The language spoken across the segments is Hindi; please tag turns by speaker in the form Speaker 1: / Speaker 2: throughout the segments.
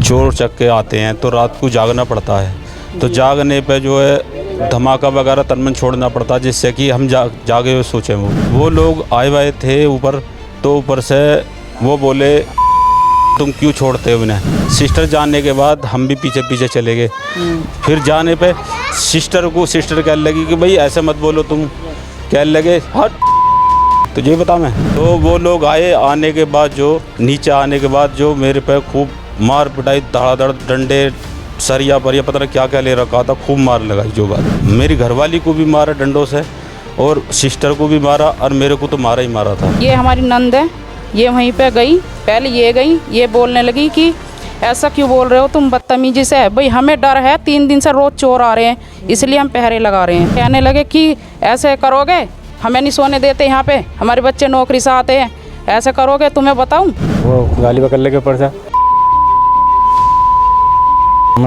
Speaker 1: चोर चक्के आते हैं तो रात को जागना पड़ता है। तो जागने पे जो है धमाका वगैरह तनमन छोड़ना पड़ता है, जिससे कि हम जागे हुए सोचें। वो लोग आए हुए थे ऊपर, तो ऊपर से वो बोले तुम क्यों छोड़ते हो उन्हें। सिस्टर जाने के बाद हम भी पीछे पीछे चले गए। फिर जाने पे सिस्टर कहने लगी कि भाई ऐसे मत बोलो तुम। कहने लगे हट तुझे बता मैं। तो वो लोग आए, आने के बाद जो नीचे आने के बाद जो मेरे पे खूब मार पिटाई, धड़ाधड़ डंडे सरिया परिया पता नहीं क्या क्या ले रखा था, खूब मार लगाई। जो बात मेरी घरवाली को भी मारा डंडों से और सिस्टर को भी मारा और मेरे को तो मारा ही मारा था।
Speaker 2: ये हमारी नंद है, ये वहीं पे गई, पहले ये गई, ये बोलने लगी कि ऐसा क्यों बोल रहे हो तुम बदतमीजी से। भाई हमें डर है, 3 दिन से रोज़ चोर आ रहे हैं, इसलिए हम पहरे लगा रहे हैं। कहने लगे कि ऐसे करोगे हमें नहीं सोने देते, यहाँ पे हमारे बच्चे नौकरी से आते हैं, ऐसे करोगे तुम्हें बताऊँ।
Speaker 3: वो गाली पकड़ लेके ऊपर से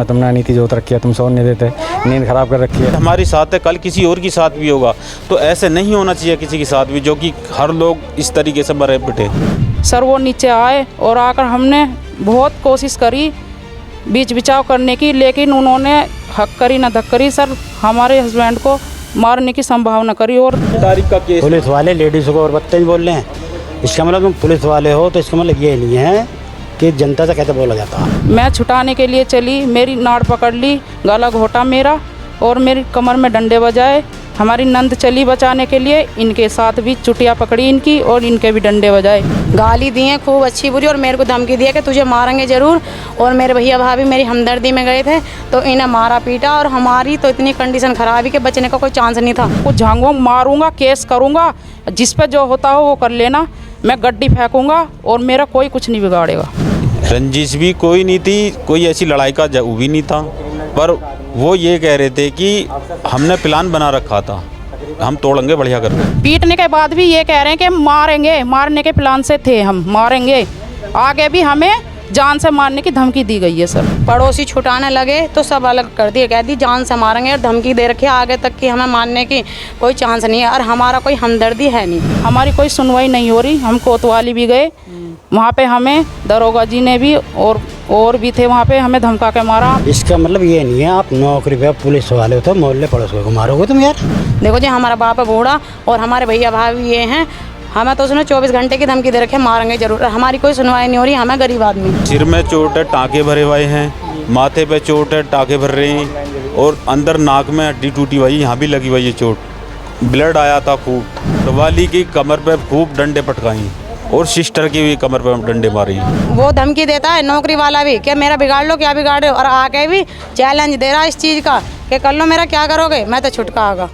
Speaker 3: तुमने नीति जो रखी है, तुम सो नहीं देते, नींद खराब कर रखी है।
Speaker 1: हमारी साथ है, कल किसी और के साथ भी होगा, तो ऐसे नहीं होना चाहिए किसी के साथ भी, जो कि हर लोग इस तरीके से मरे पिटे।
Speaker 2: सर वो नीचे आए और आकर हमने बहुत कोशिश करी बीच बिचाव करने की, लेकिन उन्होंने हक करी न धक करी। सर हमारे हस्बैंड को मारने की संभावना करी। और
Speaker 1: तारीख का केस
Speaker 4: पुलिस वाले लेडीज़ को और बदतमीज बोल रहे हैं। इसका मतलब तुम पुलिस वाले हो, तो इसका मतलब ये नहीं है कि जनता से कैसे बोला जाता है।
Speaker 2: मैं छुटाने के लिए चली, मेरी नाड़ पकड़ ली, गला घोटा मेरा और मेरी कमर में डंडे बजाए। हमारी नंद चली बचाने के लिए, इनके साथ भी चुटिया पकड़ी इनकी और इनके भी डंडे बजाए।
Speaker 5: गाली दी है खूब अच्छी बुरी और मेरे को धमकी दिया कि तुझे मारेंगे ज़रूर। और मेरे भैया भाभी मेरी हमदर्दी में गए थे तो इन्हें मारा पीटा और हमारी तो इतनी कंडीशन ख़राब है कि बचने का कोई चांस नहीं था।
Speaker 2: कुछ झांगों मारूंगा, केस करूंगा, जिस पे जो होता हो वो कर लेना, मैं गड्डी फेंकूंगा और मेरा कोई कुछ नहीं बिगाड़ेगा।
Speaker 1: रंजिश भी कोई नहीं थी, कोई ऐसी लड़ाई का वो भी नहीं था, पर वो ये कह रहे थे कि हमने प्लान बना रखा था, हम तोड़ेंगे बढ़िया करके।
Speaker 2: पीटने के बाद भी ये कह रहे हैं कि मारेंगे, मारने के प्लान से थे हम, मारेंगे। आगे भी हमें जान से मारने की धमकी दी गई है। सर
Speaker 5: पड़ोसी छुटाने लगे तो सब अलग कर दिए, कह दी जान से मारेंगे और धमकी दे रखी है आगे तक कि हमें मारने की कोई चांस नहीं है और हमारा कोई हमदर्दी है नहीं।
Speaker 2: हमारी कोई सुनवाई नहीं हो रही। हम कोतवाली भी गए, वहाँ पे हमें दरोगा जी ने भी और भी थे वहाँ पे, हमें धमका के मारा।
Speaker 4: इसका मतलब ये नहीं है आप नौकरी पे पुलिस वाले हो तो मोहल्ले पड़ोस को मारोगे तुम यार।
Speaker 5: देखो जी हमारा बाप है बूढ़ा और हमारे भैया भाभी ये हैं, हमें तो उसने 24 घंटे की धमकी दे रखे, मारेंगे जरूर। हमारी कोई सुनवाई नहीं हो रही, हमें गरीब आदमी।
Speaker 1: सिर में चोट है, टाँके भरे हुए हैं, माथे पे चोट है, टाँके भर रहे हैं और अंदर नाक में हड्डी टूटी हुई, यहाँ भी लगी हुई है चोट, ब्लड आया था खूब। वाली की कमर पे खूब डंडे पटकाई और सिस्टर की भी कमर पे डंडे मारी।
Speaker 5: वो धमकी देता है नौकरी वाला भी कि मेरा बिगाड़ लो, क्या बिगाड़ रहे हो, और आके भी चैलेंज दे रहा है इस चीज़ का कि कर लो मेरा, क्या करोगे, मैं तो छुटका आगा।